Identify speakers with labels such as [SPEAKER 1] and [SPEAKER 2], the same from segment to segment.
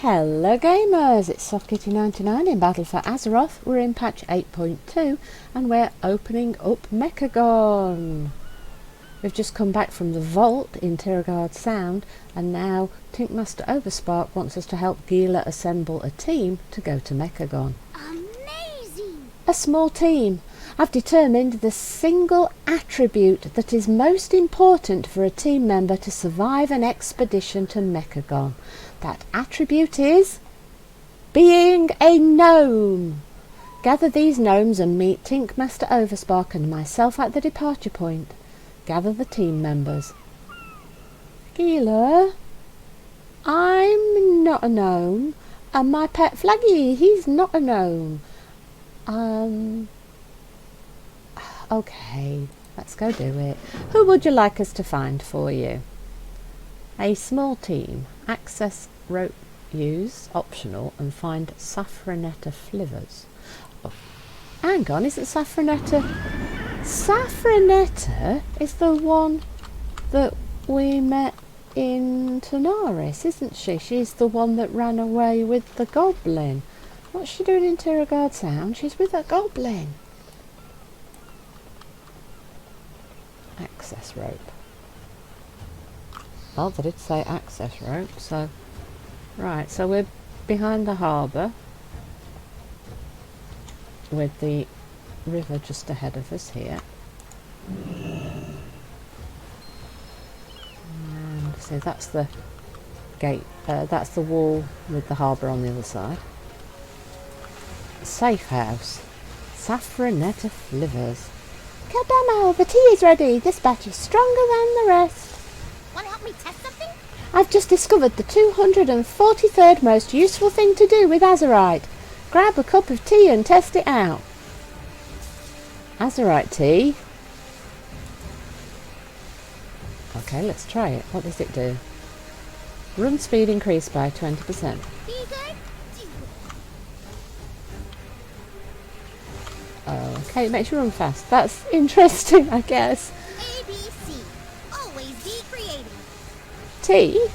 [SPEAKER 1] Hello gamers, it's SoftKitty99 in Battle for Azeroth. We're in patch 8.2 and we're opening up Mechagon. We've just come back from the vault in Tiragard Sound and now Tinkmaster Overspark wants us to help Gila assemble a team to go to Mechagon.
[SPEAKER 2] Amazing!
[SPEAKER 1] A small team. I've determined the single attribute that is most important for a team member to survive an expedition to Mechagon. That attribute is being a gnome. Gather these gnomes and meet Tinkmaster Overspark and myself at the departure point. Gather the team members. Gila, I'm not a gnome, and my pet Flaggy, he's not a gnome. Okay, let's go do it. Who would you like us to find for you? A small team. Access rope use, optional, and find Saffronetta Flivers. Oh, hang on, is it Saffronetta? Saffronetta is the one that we met in Tanaris, isn't she? She's the one that ran away with the goblin. What's she doing in Tiragard Sound? She's with a goblin. Access rope. Well, they did say access rope, so... Right, so we're behind the harbour with the river just ahead of us here. And so that's the gate, that's the wall with the harbour on the other side. Safe house. Saffronetta Flivers. Kadamo, the tea is ready. This batch is stronger than the rest.
[SPEAKER 2] Want to help me test something?
[SPEAKER 1] I've just discovered the 243rd most useful thing to do with Azerite. Grab a cup of tea and test it out. Azerite tea? Okay, let's try it. What does it do? Run speed increased by 20%.
[SPEAKER 2] Be good?
[SPEAKER 1] Okay, it makes you run fast. That's interesting, I guess.
[SPEAKER 2] ABC. Always be creative.
[SPEAKER 1] Tea?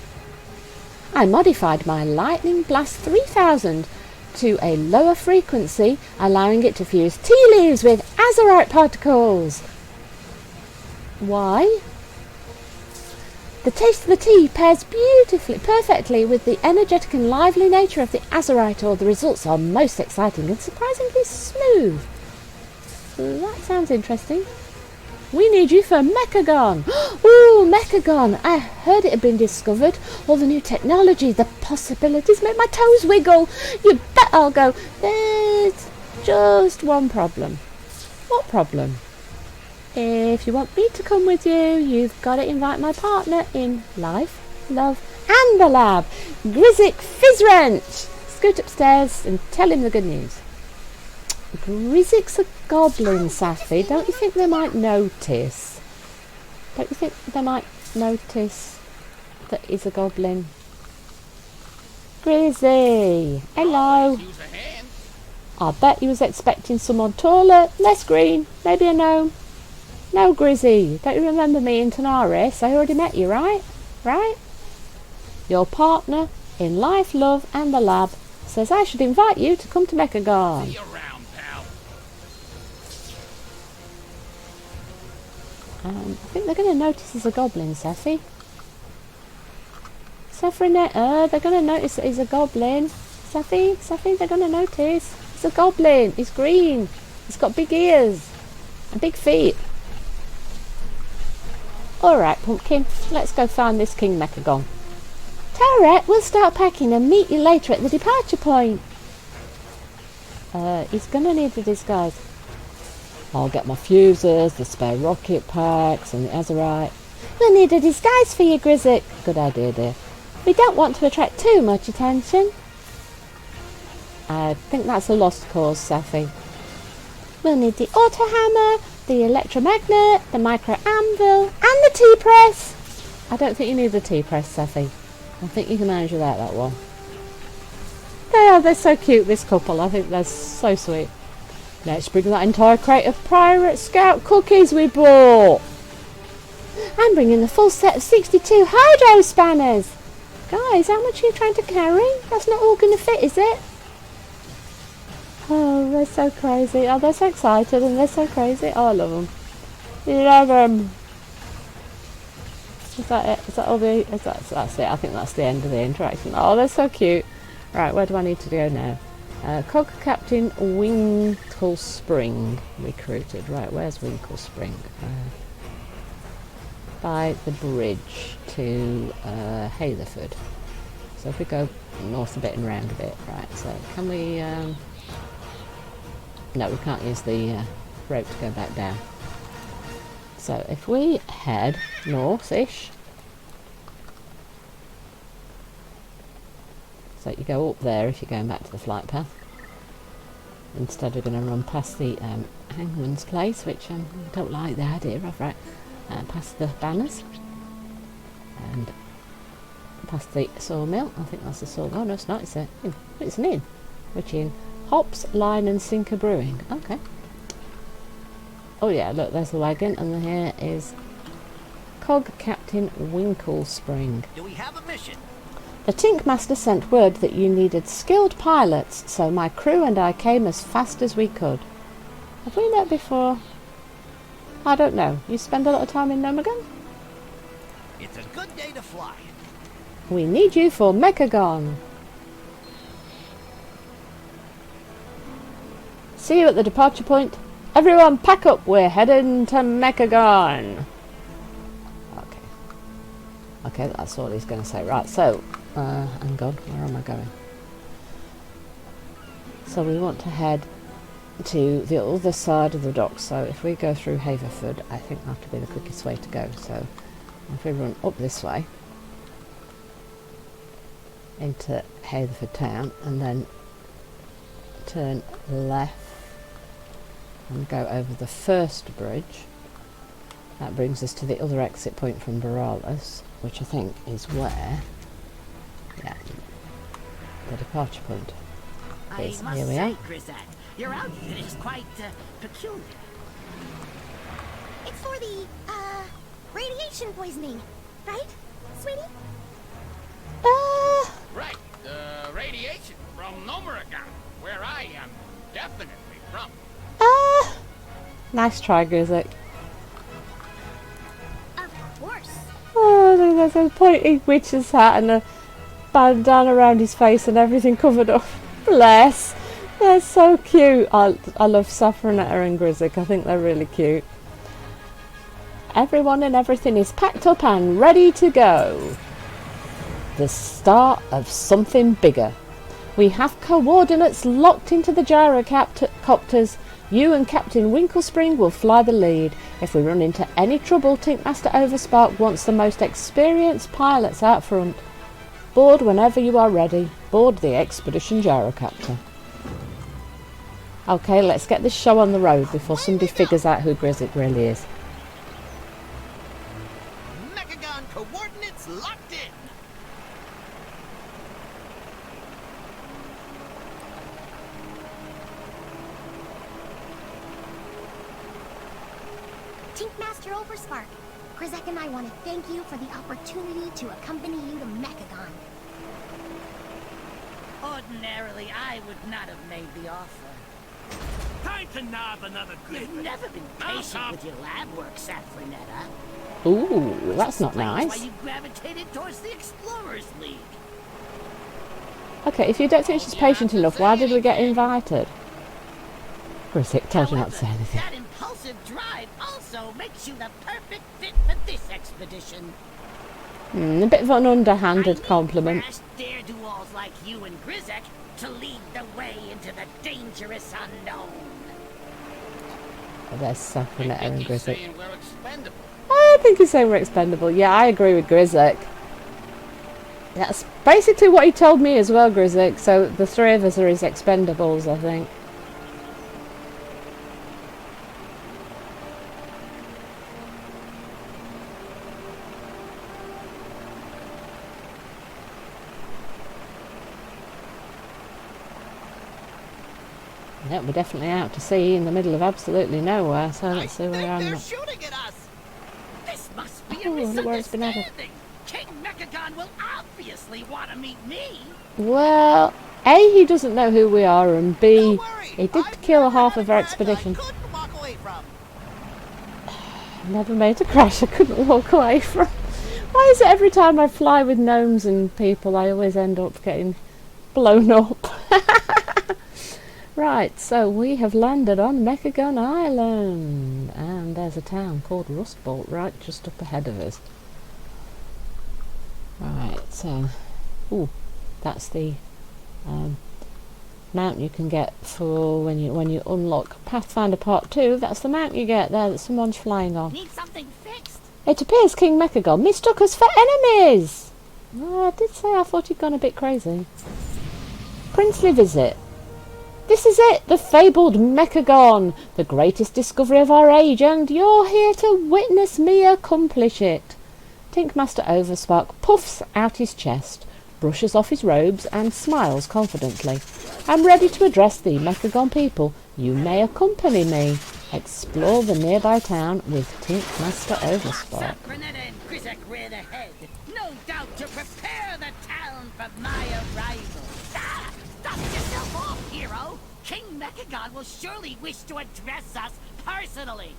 [SPEAKER 1] I modified my Lightning Blast 3000 to a lower frequency, allowing it to fuse tea leaves with Azerite particles. Why? The taste of the tea pairs perfectly with the energetic and lively nature of the Azerite ore. The results are most exciting and surprisingly smooth. That sounds interesting. We need you for Mechagon. Ooh, Mechagon. I heard it had been discovered. All the new technology, the possibilities make my toes wiggle. You bet I'll go. There's just one problem. What problem? If you want me to come with you, you've got to invite my partner in life, love and the lab, Grizik Fizzwrench. Scoot upstairs and tell him the good news. Grizik's a goblin, Safi. Don't you think they might notice? Don't you think they might notice that he's a goblin? Grizzy! Hello! I bet he was expecting someone taller, less green, maybe a gnome. No, Grizzy, don't you remember me in Tanaris? I already met you, right? Right? Your partner in life, love and the lab says I should invite you to come to Mechagon.
[SPEAKER 3] See you around, pal.
[SPEAKER 1] I think they're going to notice he's a goblin, Safi. Saffronetta, they're going to notice that he's a goblin. Safi, they're going to notice. He's a goblin. He's green. He's got big ears and big feet. Alright, Pumpkin, let's go find this King Mechagon. Tarek, we'll start packing and meet you later at the departure point. He's going to need a disguise. I'll get my fuses, the spare rocket packs and the Azerite. We'll need a disguise for you, Grizik. Good idea, dear. We don't want to attract too much attention. I think that's a lost cause, Safi. We'll need the auto hammer, the electromagnet, the micro anvil, and the tea press. I don't think you need the tea press, Safi. I think you can manage without that one. They're so cute, this couple. I think they're so sweet. Let's bring that entire crate of Pirate Scout cookies we bought. I'm bringing the full set of 62 hydro spanners. Guys, how much are you trying to carry? That's not all going to fit, is it? Oh, they're so crazy. Oh, they're so excited and they're so crazy. Oh, I love them. Love them. Is that it? Is that all the... That's it. I think that's the end of the interaction. Oh, they're so cute. Right, where do I need to go now? Cog Captain Winkle Spring recruited. Right, where's Winkle Spring? By the bridge to Haverford. So if we go north a bit and round a bit, right, so can we... no, we can't use the rope to go back down. So if we head north-ish, so you go up there if you're going back to the flight path. Instead we're going to run past the hangman's place, which I don't like the idea of, right? Past the banners and past the sawmill. I think that's the sawmill. Oh no, it's not. It's an inn. Which inn? Hops, Line and Sinker Brewing. Okay. Oh yeah, look, there's the wagon, and here is Cog Captain Winkle Spring.
[SPEAKER 3] Do we have a mission?
[SPEAKER 1] The Tink Master sent word that you needed skilled pilots, so my crew and I came as fast as we could. Have we met before? I don't know. You spend a lot of time in Mechagon?
[SPEAKER 3] It's a good day to fly.
[SPEAKER 1] We need you for Mechagon. See you at the departure point. Everyone pack up, we're heading to Mechagon. Okay, that's all he's going to say. Right, so, hang on, where am I going? So we want to head to the other side of the docks. So if we go through Haverford, I think that'll be the quickest way to go. So if we run up this way into Haverford town and then turn left and go over the first bridge, that brings us to the other exit point from Borealis, which I think is where, yeah, the departure point is. Here we are.
[SPEAKER 4] Grisette, your outfit is quite peculiar.
[SPEAKER 2] It's for the, radiation poisoning, right, sweetie?
[SPEAKER 5] Right, radiation from Mechagon, where I am definitely from.
[SPEAKER 1] Nice try, Grizzly.
[SPEAKER 2] Of course.
[SPEAKER 1] Oh, look, there's a pointy witch's hat and a bandana around his face and everything covered up. Bless. They're so cute. I love Saffronetta and Grizzly. I think they're really cute. Everyone and everything is packed up and ready to go. The start of something bigger. We have coordinates locked into the gyrocopters. You and Captain Winklespring will fly the lead. If we run into any trouble, Tinkmaster Overspark wants the most experienced pilots out front. Board whenever you are ready. Board the Expedition Gyrocopter. Okay, let's get this show on the road before somebody figures out who Grizzly really is.
[SPEAKER 3] Mechagon coordinates locked in.
[SPEAKER 2] Tinkmaster Overspark, Grisette and I want to thank you for the opportunity to accompany you to Mechagon.
[SPEAKER 4] Ordinarily, I would not have made the offer.
[SPEAKER 6] Time to knob another
[SPEAKER 4] You've
[SPEAKER 6] grizzly.
[SPEAKER 4] never been patient with your lab work, Saffronetta.
[SPEAKER 1] Ooh, that's not
[SPEAKER 4] Explains
[SPEAKER 1] nice.
[SPEAKER 4] why you gravitated towards the Explorers League.
[SPEAKER 1] Okay, if you don't think she's patient enough, why did we get invited? Grizzly told you not to say
[SPEAKER 4] However,
[SPEAKER 1] anything.
[SPEAKER 4] that impulsive drive also makes you the perfect fit for this expedition.
[SPEAKER 1] A bit of an
[SPEAKER 4] I
[SPEAKER 1] underhanded
[SPEAKER 4] need
[SPEAKER 1] compliment.
[SPEAKER 4] brash dare-do-alls like you and Grisette to lead the way into the dangerous unknown.
[SPEAKER 1] Oh, there's Saffronetta
[SPEAKER 5] I think
[SPEAKER 1] and
[SPEAKER 5] he's
[SPEAKER 1] Grizzly.
[SPEAKER 5] saying we're expendable.
[SPEAKER 1] I think he's saying we're expendable. Yeah, I agree with Grizzly. That's basically what he told me as well, Grizzly. So the three of us are his expendables, I think. Yeah, we're definitely out to sea in the middle of absolutely nowhere, so let's see where
[SPEAKER 3] I
[SPEAKER 1] I'm
[SPEAKER 3] think they're
[SPEAKER 1] at.
[SPEAKER 3] shooting at us.
[SPEAKER 4] This must be
[SPEAKER 1] Oh,
[SPEAKER 4] a
[SPEAKER 1] look where it's been added.
[SPEAKER 4] misunderstanding. King Mechagon will obviously want to meet me.
[SPEAKER 1] Well, A, he doesn't know who we are, and B,
[SPEAKER 3] Don't worry,
[SPEAKER 1] he did
[SPEAKER 3] I've
[SPEAKER 1] kill
[SPEAKER 3] never
[SPEAKER 1] half
[SPEAKER 3] had
[SPEAKER 1] of
[SPEAKER 3] a
[SPEAKER 1] our
[SPEAKER 3] crash
[SPEAKER 1] expedition.
[SPEAKER 3] I couldn't walk away from.
[SPEAKER 1] Never made a crash I couldn't walk away from. Why is it every time I fly with gnomes and people, I always end up getting blown up? Right, so we have landed on Mechagon Island, and there's a town called Rustbolt right just up ahead of us. Right, so, ooh, that's the mount you can get for when you unlock Pathfinder Part 2. That's the mount you get there that someone's flying on.
[SPEAKER 4] Need something fixed?
[SPEAKER 1] It appears King Mechagon mistook us for enemies! Oh, I did say I thought he'd gone a bit crazy. Princely visit. This is it, the fabled Mechagon, the greatest discovery of our age, and you're here to witness me accomplish it. Tinkmaster Overspark puffs out his chest, brushes off his robes, and smiles confidently. I'm ready to address the Mechagon people. You may accompany me. Explore the nearby town with Tinkmaster Overspark.
[SPEAKER 4] Sapronetta and Grizek ran ahead, no doubt to prepare the town for my arrival. Ah! Dust yourself off, hero! King Mechagon will surely wish to address us personally.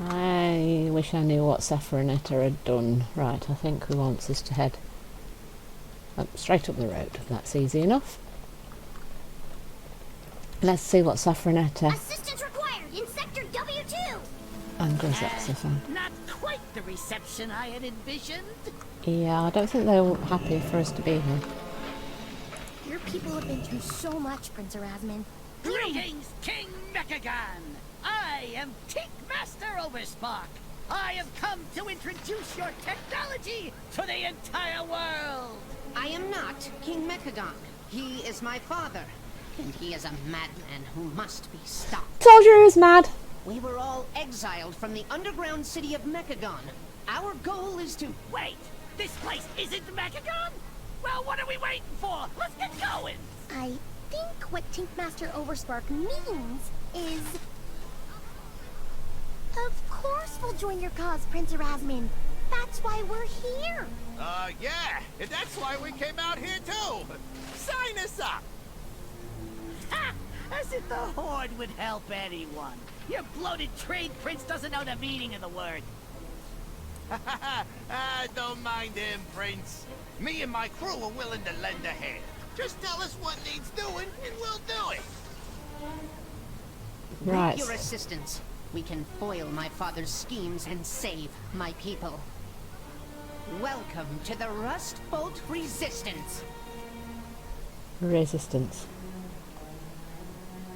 [SPEAKER 1] I wish I knew what Sapronetta had done. Right, I think who wants us to head straight up the road. That's easy enough. Let's see what Sapronetta
[SPEAKER 2] Assistance required in Sector W2!
[SPEAKER 1] and Grizek are found.
[SPEAKER 4] Not quite the reception I had envisioned.
[SPEAKER 1] Yeah, I don't think they were happy for us to be here.
[SPEAKER 2] Your people have been through so much, Prince Erasmin.
[SPEAKER 4] Greetings, King Mechagon! I am Tinkmaster Overspark. I have come to introduce your technology to the entire world.
[SPEAKER 7] I am not King Mechagon. He is my father, and he is a madman who must be stopped.
[SPEAKER 1] Told you he was mad.
[SPEAKER 7] We were all exiled from the underground city of Mechagon. Our goal is to...
[SPEAKER 4] Wait, this place isn't Mechagon? Well, what are we waiting for? Let's get going.
[SPEAKER 2] I think what Tinkmaster Overspark means is... Of course we'll join your cause, Prince Erasmin. That's why we're here.
[SPEAKER 3] Yeah, and that's why we came out here too. Sign us up.
[SPEAKER 4] Ha! As if the Horde would help anyone. Your bloated trade prince doesn't know the meaning of the word.
[SPEAKER 3] Don't mind him, Prince. Me and my crew are willing to lend a hand. Just tell us what needs doing, and we'll do it.
[SPEAKER 1] Right.
[SPEAKER 7] With your assistance, we can foil my father's schemes and save my people. Welcome to the Rustbolt Resistance.
[SPEAKER 1] Resistance.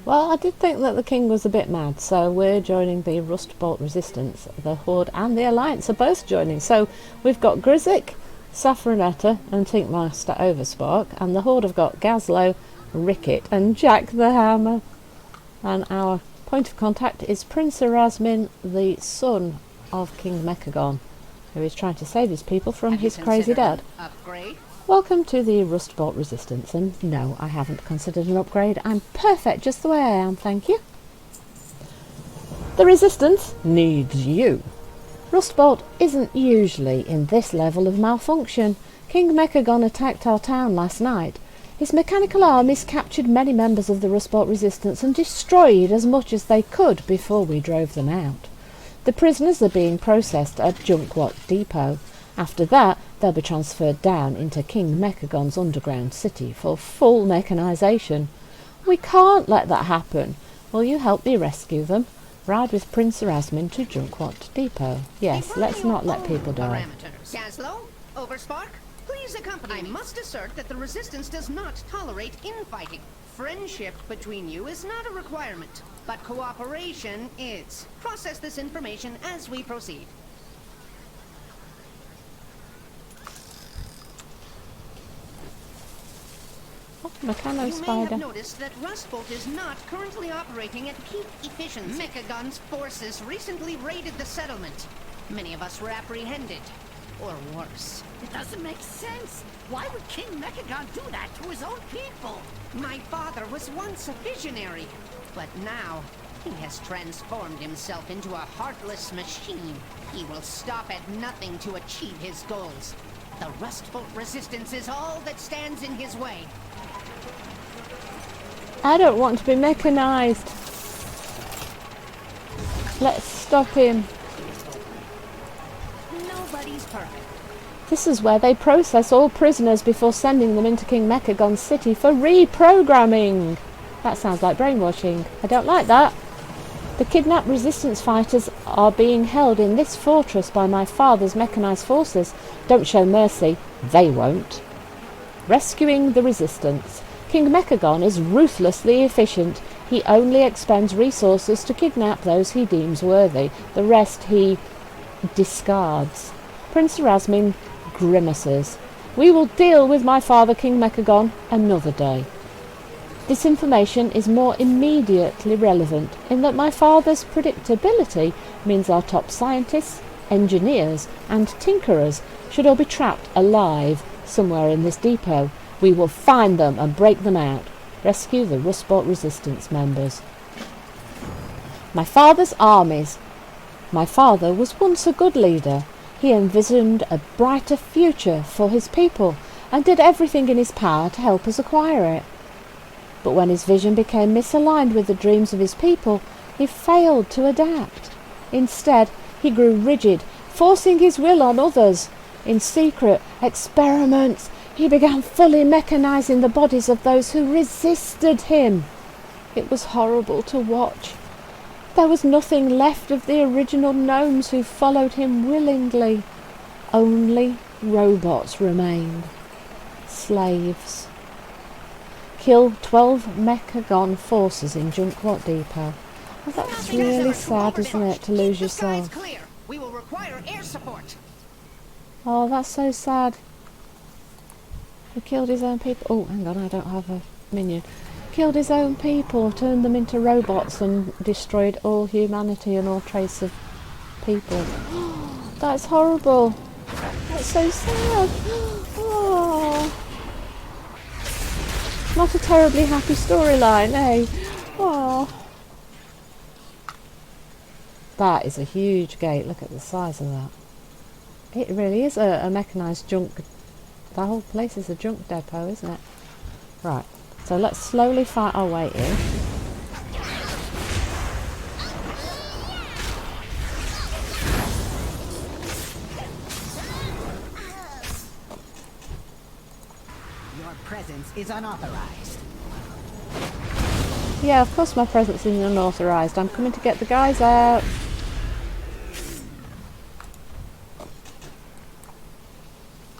[SPEAKER 1] Well, I did think that the king was a bit mad, so we're joining the Rustbolt Resistance. The Horde and the Alliance are both joining. So we've got Grizek, Sapronetta and Tinkmaster Overspark, and the Horde have got Gazlo, Ricket and Jack the Hammer. And our point of contact is Prince Erasmin, the son of King Mechagon, who is trying to save his people from his crazy dad.
[SPEAKER 7] Upgrade?
[SPEAKER 1] Welcome to the Rustbolt Resistance, and no, I haven't considered an upgrade. I'm perfect just the way I am, thank you. The Resistance needs you. Rustbolt isn't usually in this level of malfunction. King Mechagon attacked our town last night. His mechanical armies captured many members of the Rustbolt Resistance and destroyed as much as they could before we drove them out. The prisoners are being processed at Junkwat Depot. After that, they'll be transferred down into King Mechagon's underground city for full mechanisation. We can't let that happen. Will you help me rescue them? Ride with Prince Erasmin to Junkwat Depot. Yes, let's not let people die.
[SPEAKER 7] Parameters. Gazlo, Overspark, please accompany me. I must assert that the Resistance does not tolerate infighting. Friendship between you is not a requirement, but cooperation is. Process this information as we proceed.
[SPEAKER 1] Mechano
[SPEAKER 7] You may
[SPEAKER 1] Spider.
[SPEAKER 7] have noticed that Rustbolt is not currently operating at peak efficiency. Mechagon's forces recently raided the settlement. Many of us were apprehended, or worse.
[SPEAKER 4] It doesn't make sense. Why would King Mechagon do that to his own people?
[SPEAKER 7] My father was once a visionary, but now He has transformed himself into a heartless machine. He will stop at nothing to achieve his goals. The Rustful Resistance is all that stands in his way.
[SPEAKER 1] I don't want to be mechanized. Let's stop him.
[SPEAKER 7] Nobody's perfect.
[SPEAKER 1] This is where they process all prisoners before sending them into King Mechagon's city for reprogramming. That sounds like brainwashing. I don't like that. The kidnapped resistance fighters are being held in this fortress by my father's mechanized forces. Don't show mercy. They won't. Rescuing the resistance. King Mechagon is ruthlessly efficient. He only expends resources to kidnap those he deems worthy. The rest he discards. Prince Erasmin grimaces. We will deal with my father, King Mechagon, another day. This information is more immediately relevant in that my father's predictability means our top scientists, engineers and tinkerers should all be trapped alive somewhere in this depot. We will find them and break them out. Rescue the Rustbelt Resistance members. My father's armies. My father was once a good leader. He envisioned a brighter future for his people and did everything in his power to help us acquire it. But when his vision became misaligned with the dreams of his people, he failed to adapt. Instead, he grew rigid, forcing his will on others. In secret experiments, he began fully mechanizing the bodies of those who resisted him. It was horrible to watch. There was nothing left of the original gnomes who followed him willingly. Only robots remained. Slaves. Kill 12 Mechagon forces in Junkwat Depot. Oh, that's really sad, isn't it, to lose yourself?
[SPEAKER 7] We will require air support.
[SPEAKER 1] Oh, that's so sad. He killed his own people. Oh, hang on, I don't have a minion. Killed his own people, turned them into robots and destroyed all humanity and all trace of people. That's horrible. That's so sad. Oh. Not a terribly happy storyline, eh? Oh. That is a huge gate. Look at the size of that. It really is a mechanised junk. The whole place is a junk depot, isn't it? Right. So let's slowly fight our way in.
[SPEAKER 4] Your presence is unauthorized.
[SPEAKER 1] Yeah, of course my presence is unauthorised. I'm coming to get the guys out.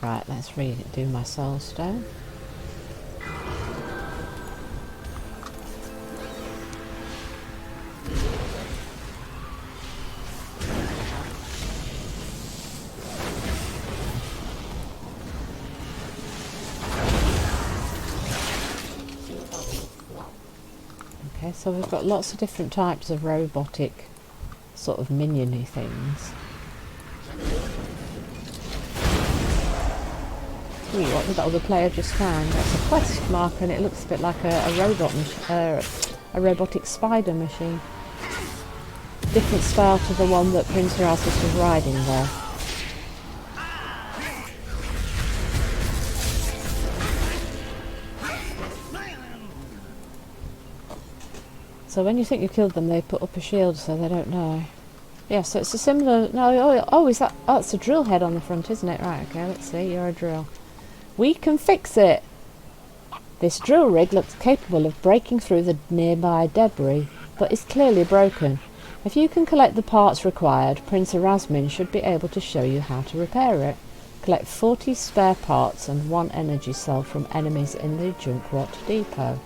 [SPEAKER 1] Right, let's redo my soul stone. Okay, so we've got lots of different types of robotic sort of minion-y things. Ooh, what did that other player just found? That's a quest marker and it looks a bit like a robot, a robotic spider machine. Different style to the one that Prince Erasmus was riding there. So when you think you've killed them, they put up a shield so they don't know. Yeah, so it's a similar... No, oh, is that... Oh, it's a drill head on the front, isn't it? Right, okay, let's see. You're a drill. We can fix it! This drill rig looks capable of breaking through the nearby debris, but is clearly broken. If you can collect the parts required, Prince Erasmin should be able to show you how to repair it. Collect 40 spare parts and 1 energy cell from enemies in the Junkwat Depot.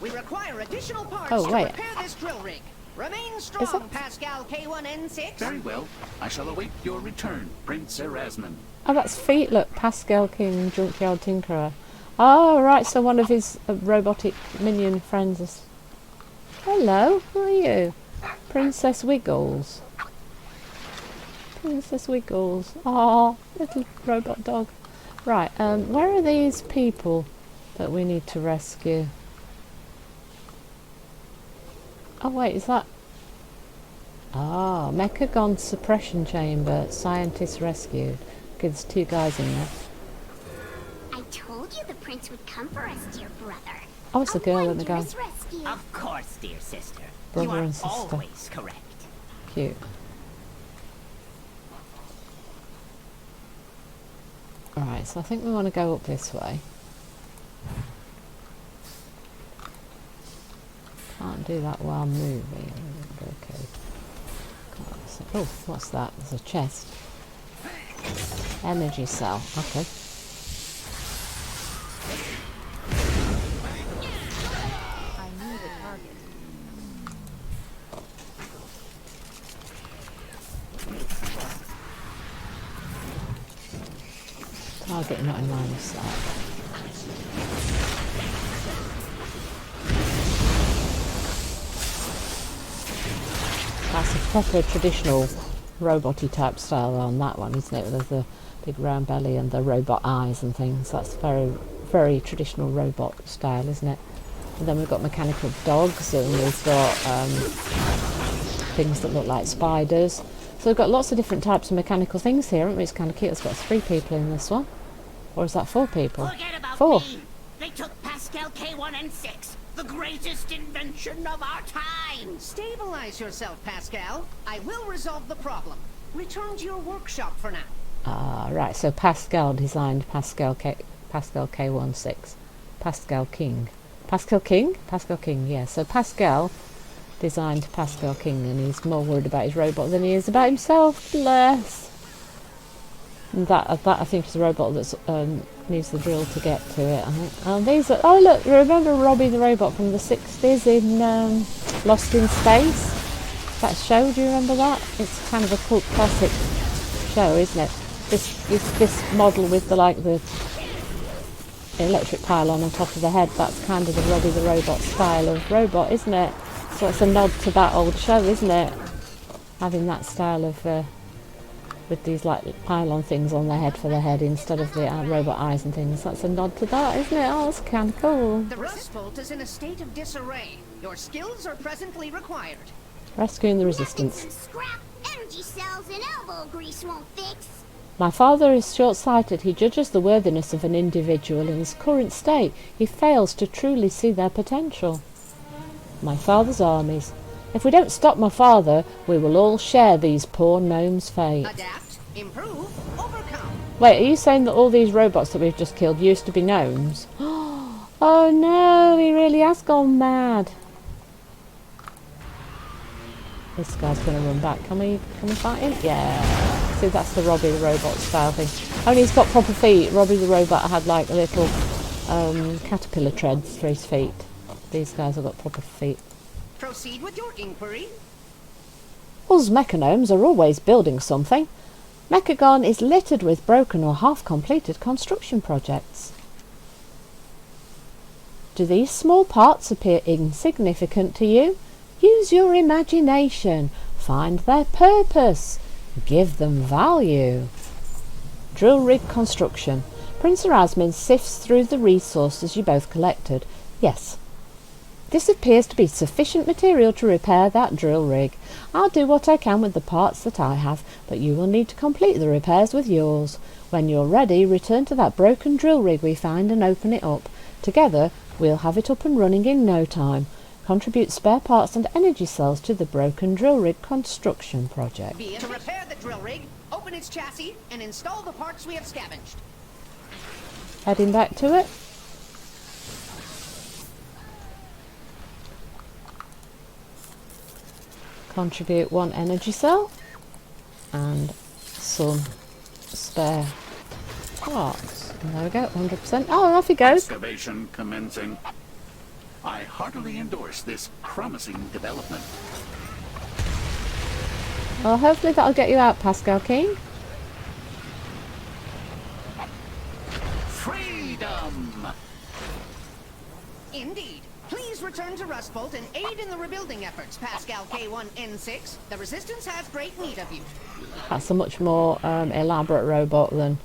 [SPEAKER 7] We require additional parts
[SPEAKER 1] Oh,
[SPEAKER 7] to
[SPEAKER 1] wait.
[SPEAKER 7] repair this drill rig. Remain strong, Pascal K1N6.
[SPEAKER 8] Very well. I shall await your return, Prince Erasmin.
[SPEAKER 1] Oh, that's feet. Look, Pascal King, Junkyard Tinkerer. Oh, right, so one of his robotic minion friends is... Hello, who are you? Princess Wiggles. Princess Wiggles. Ah, little robot dog. Right, where are these people that we need to rescue? Oh wait, is that... Ah, Mechagon suppression chamber. Scientists rescued. Okay, there's 2 guys in there.
[SPEAKER 2] I told you the prince would come for us, dear brother.
[SPEAKER 1] Oh, it's the girl and the guy.
[SPEAKER 2] Wondrous rescue.
[SPEAKER 4] Of course, dear sister.
[SPEAKER 1] Brother
[SPEAKER 4] you are
[SPEAKER 1] and sister.
[SPEAKER 4] always correct.
[SPEAKER 1] Cute. Alright, so I think we want to go up this way. Can't do that while moving. Okay. Oh, what's that? There's a chest. Energy cell. Okay.
[SPEAKER 9] I need a target.
[SPEAKER 1] Target not in line of sight. That's a proper traditional robot-y type style on that one, isn't it? With the big round belly and the robot eyes and things. That's very, very traditional robot style, isn't it? And then we've got mechanical dogs, and we've got things that look like spiders. So we've got lots of different types of mechanical things here, haven't we? It's kind of cute. It's got 3 people in this one. Or is that 4 people?
[SPEAKER 4] Forget about
[SPEAKER 1] 4.
[SPEAKER 4] me. They took Pascal K1N6, the greatest invention of our time.
[SPEAKER 7] Stabilize yourself, Pascal. I will resolve the problem. Return to your workshop for now.
[SPEAKER 1] Ah, right. So Pascal designed Pascal K16. Pascal King. Pascal King? Pascal King, yeah. So Pascal designed Pascal King, and he's more worried about his robot than he is about himself. Bless. And that I think is a robot that needs the drill to get to it. I think. And these are... Oh look, remember Robbie the robot from the 60s in Lost in Space? That show, do you remember that? It's kind of a cult classic show, isn't it? This model with the electric pylon on top of the head, that's kind of the Robbie the robot style of robot, isn't it? So it's a nod to that old show, isn't it? Having that style of with these like pylon things on their head for the head instead of the robot eyes and things. That's a nod to that, isn't it? Oh, that's kind of cool.
[SPEAKER 7] The Rust Bolt is in a state of disarray. Your skills are presently required.
[SPEAKER 1] Rescuing the resistance.
[SPEAKER 2] Nothing some scrap, energy cells, and elbow grease won't fix.
[SPEAKER 1] My father is short-sighted. He judges the worthiness of an individual in his current state. He fails to truly see their potential. My father's armies. If we don't stop my father, we will all share these poor gnomes' fate.
[SPEAKER 7] Adapt, improve, overcome.
[SPEAKER 1] Wait, are you saying that all these robots that we've just killed used to be gnomes? Oh no, he really has gone mad. This guy's going to run back. Can we fight him? Yeah. See, that's the Robbie the robot style thing. Only he's got proper feet. Robbie the robot had like little caterpillar treads for his feet. These guys have got proper feet.
[SPEAKER 7] Proceed with your inquiry.
[SPEAKER 1] Us mechanomes are always building something. Mechagon is littered with broken or half-completed construction projects. Do these small parts appear insignificant to you? Use your imagination. Find their purpose. Give them value. Drill rig construction. Prince Erasmus sifts through the resources you both collected. Yes. This appears to be sufficient material to repair that drill rig. I'll do what I can with the parts that I have, but you will need to complete the repairs with yours. When you're ready, return to that broken drill rig we find and open it up. Together, we'll have it up and running in no time. Contribute spare parts and energy cells to the broken drill rig construction project.
[SPEAKER 7] To repair the drill rig, open its chassis, and install the parts we have scavenged.
[SPEAKER 1] Heading back to it. Contribute 1 energy cell and some spare parts. And there we go, 100%. Oh, and off he goes.
[SPEAKER 8] Excavation commencing. I heartily endorse this promising development.
[SPEAKER 1] Well, hopefully that'll get you out, Pascal King.
[SPEAKER 8] Freedom!
[SPEAKER 7] Indeed. Please return to Rust Bolt and aid in the rebuilding efforts, Pascal K1N6. The Resistance has great need of you.
[SPEAKER 1] That's a much more elaborate robot than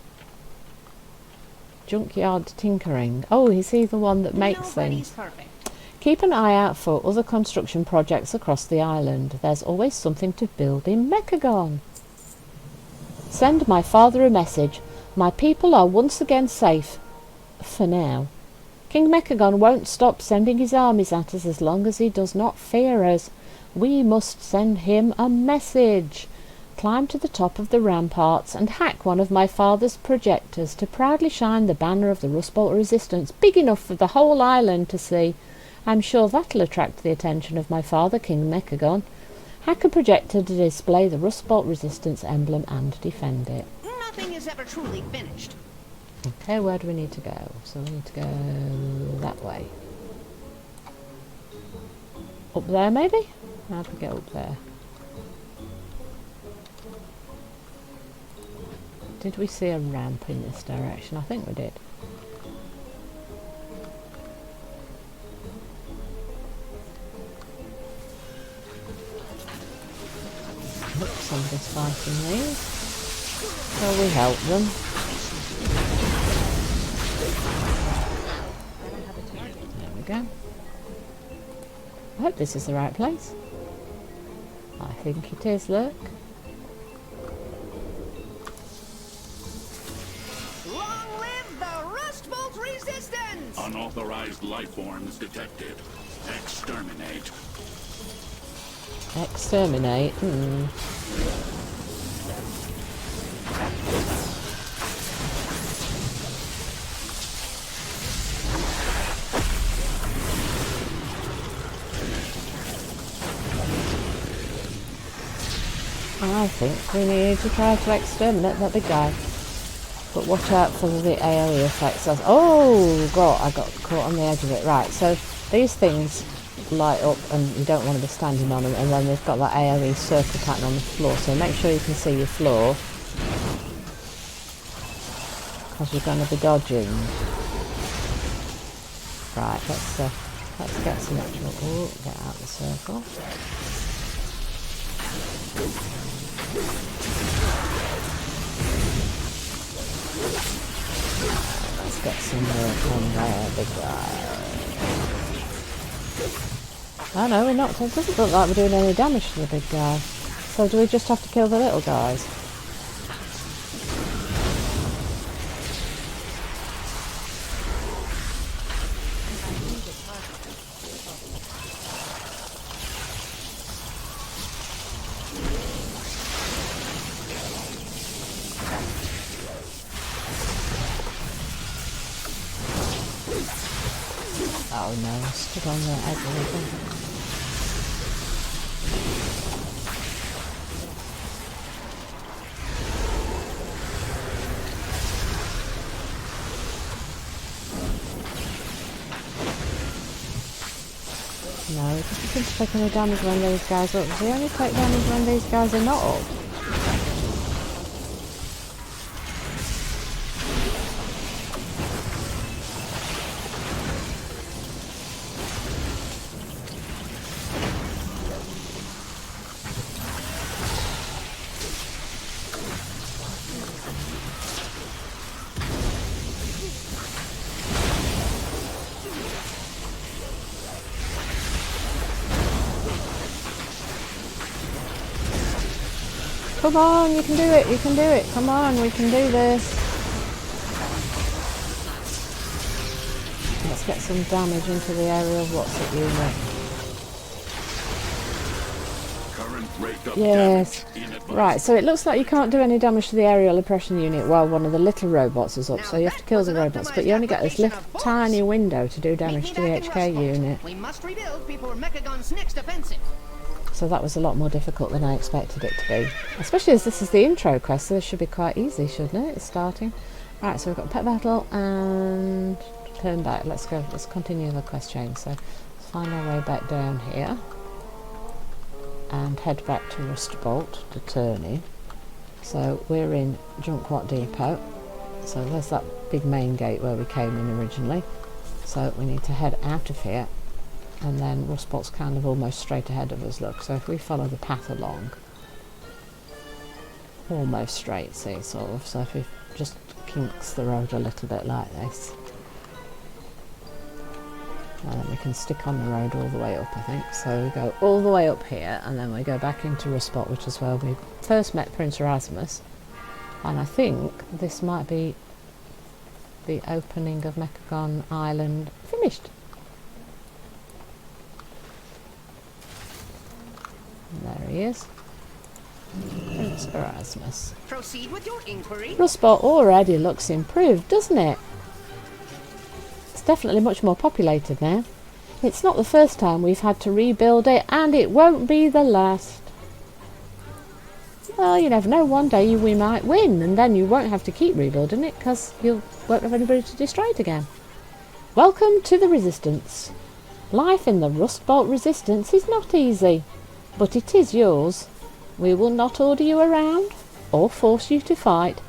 [SPEAKER 1] Junkyard Tinkering. Oh, is he the one that makes
[SPEAKER 7] Nobody's
[SPEAKER 1] things?
[SPEAKER 7] perfect.
[SPEAKER 1] Keep an eye out for other construction projects across the island. There's always something to build in Mechagon. Send my father a message. My people are once again safe. For now. King Mechagon won't stop sending his armies at us as long as he does not fear us. We must send him a message. Climb to the top of the ramparts and hack one of my father's projectors to proudly shine the banner of the Rust Bolt Resistance big enough for the whole island to see. I'm sure that'll attract the attention of my father, King Mechagon. Hack a projector to display the Rust Bolt Resistance emblem and defend it.
[SPEAKER 7] Nothing is ever truly finished.
[SPEAKER 1] Okay, where do we need to go? So we need to go that way. Up there, maybe? How do we get up there? Did we see a ramp in this direction? I think we did. Look, somebody's fighting these. Shall we help them? There we go. I hope this is the right place. I think it is, look.
[SPEAKER 7] Long live the Rust Bolt Resistance!
[SPEAKER 8] Unauthorized life forms detected. Exterminate.
[SPEAKER 1] Exterminate? I think we need to try to exterminate that big guy. But watch out for the AoE effects. Oh god, I got caught on the edge of it. Right, so these things light up and you don't want to be standing on them, and then they've got that AoE circle pattern on the floor, so make sure you can see your floor, because you're going to be dodging. Right, let's get some actual... Oh, get out the circle. Let's get some work on there, big guy. Oh no, we're not. It doesn't look like we're doing any damage to the big guy. So do we just have to kill the little guys? Oh no, I stood on the edge of it. No, it doesn't seem to take any damage when these guys are up. They only take damage when these guys are not up. Come on, you can do it, you can do it. Come on, we can do this. Let's get some damage into the aerial what's it unit.
[SPEAKER 8] Current rate of
[SPEAKER 1] Yes.
[SPEAKER 8] damage in advance.
[SPEAKER 1] Right, so it looks like you can't do any damage to the aerial oppression unit while one of the little robots is up, so you have to kill the robots, but you only get this little tiny window to do damage to the HK unit.
[SPEAKER 7] We must rebuild before Mechagon's next offensive.
[SPEAKER 1] So that was a lot more difficult than I expected it to be. Especially as this is the intro quest, so this should be quite easy, shouldn't it? It's starting. Right, so we've got pet battle and turn back. Let's go, let's continue the quest chain. So let's find our way back down here and head back to Rust Bolt to turn in. So we're in Junkwat Depot. So there's that big main gate where we came in originally. So we need to head out of here. And then Rust Bolt's kind of almost straight ahead of us, look. So if we follow the path along, almost straight, see, sort of. So if we just kinks the road a little bit like this, And then we can stick on the road all the way up, I think. So we go all the way up here, and then we go back into Rustbot, which is where we first met Prince Erasmus. And I think this might be the opening of Mechagon Island finished. And there he is. Prince Erasmus.
[SPEAKER 7] Proceed with your inquiry.
[SPEAKER 1] Rustbot already looks improved, doesn't it? It's definitely much more populated now. It's not the first time we've had to rebuild it, and it won't be the last. Well, you never know, one day we might win, and then you won't have to keep rebuilding it, because you won't have anybody to destroy it again. Welcome to the Resistance. Life in the Rustbot Resistance is not easy, but it is yours. We will not order you around, or force you to fight.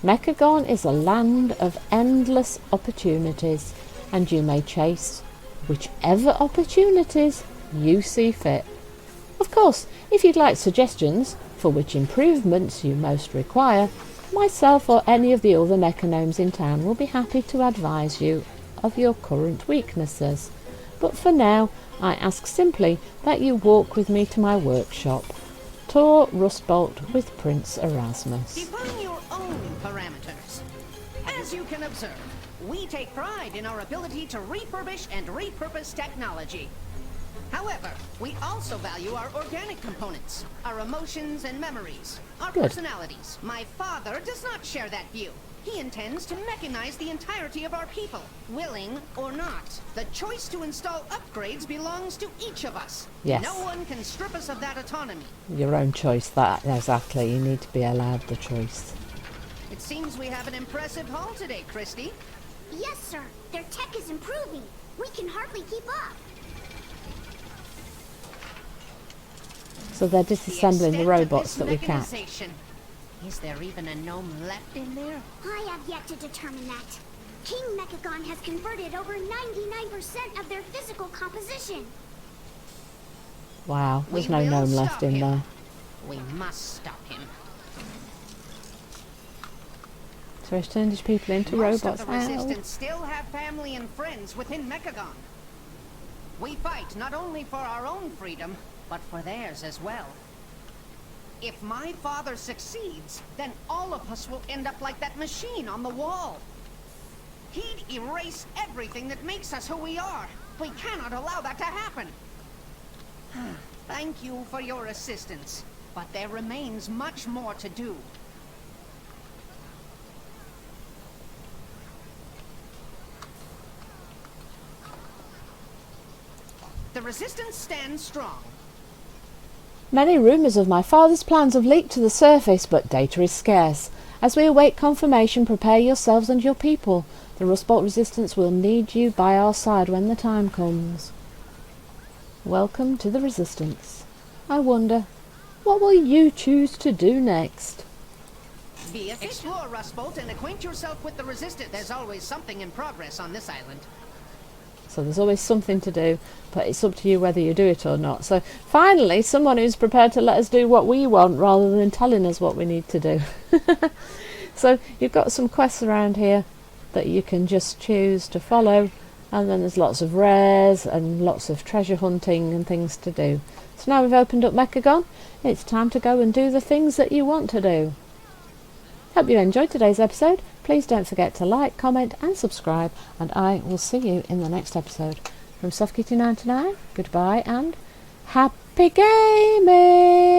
[SPEAKER 1] Mechagon is a land of endless opportunities, and you may chase whichever opportunities you see fit. Of course, if you'd like suggestions for which improvements you most require, myself or any of the other mechanomes in town will be happy to advise you of your current weaknesses. But for now, I ask simply that you walk with me to my workshop. Tour Rustbot with Prince Erasmus.
[SPEAKER 7] Define your own parameters. As you can observe, we take pride in our ability to refurbish and repurpose technology. However, we also value our organic components, our emotions and memories, our personalities. My father does not share that view. He intends to mechanize the entirety of our people, willing or not. The choice to install upgrades belongs to each of us.
[SPEAKER 1] Yes.
[SPEAKER 7] No one can strip us of that autonomy.
[SPEAKER 1] Your own choice, that, exactly. You need to be allowed the choice.
[SPEAKER 7] It seems we have an impressive haul today, Christy.
[SPEAKER 2] Yes, sir. Their tech is improving. We can hardly keep up.
[SPEAKER 1] So they're disassembling the robots that we catch.
[SPEAKER 7] Is there even a gnome left in there?
[SPEAKER 2] I have yet to determine that. King Mechagon has converted over 99% of their physical composition.
[SPEAKER 1] Wow, there's no gnome left in there.
[SPEAKER 7] We must stop him.
[SPEAKER 1] So he's turned his people into
[SPEAKER 7] Most
[SPEAKER 1] robots
[SPEAKER 7] of the
[SPEAKER 1] now.
[SPEAKER 7] Resistance still have family and friends within Mechagon. We fight not only for our own freedom, but for theirs as well. If my father succeeds, then all of us will end up like that machine on the wall. He'd erase everything that makes us who we are. We cannot allow that to happen. Thank you for your assistance, but there remains much more to do. The Resistance stands strong.
[SPEAKER 1] Many rumours of my father's plans have leaked to the surface, but data is scarce. As we await confirmation, prepare yourselves and your people. The Rustbot Resistance will need you by our side when the time comes. Welcome to the Resistance. I wonder, what will you choose to do next?
[SPEAKER 7] Be a explore, Rustbot, and acquaint yourself with the Resistance. There's always something in progress on this island.
[SPEAKER 1] So there's always something to do, but it's up to you whether you do it or not. So finally, someone who's prepared to let us do what we want rather than telling us what we need to do. So you've got some quests around here that you can just choose to follow, and then there's lots of rares and lots of treasure hunting and things to do. So now we've opened up Mechagon, it's time to go and do the things that you want to do. Hope you enjoyed today's episode. Please don't forget to like, comment and subscribe, and I will see you in the next episode. From SoftKitty99, goodbye and happy gaming!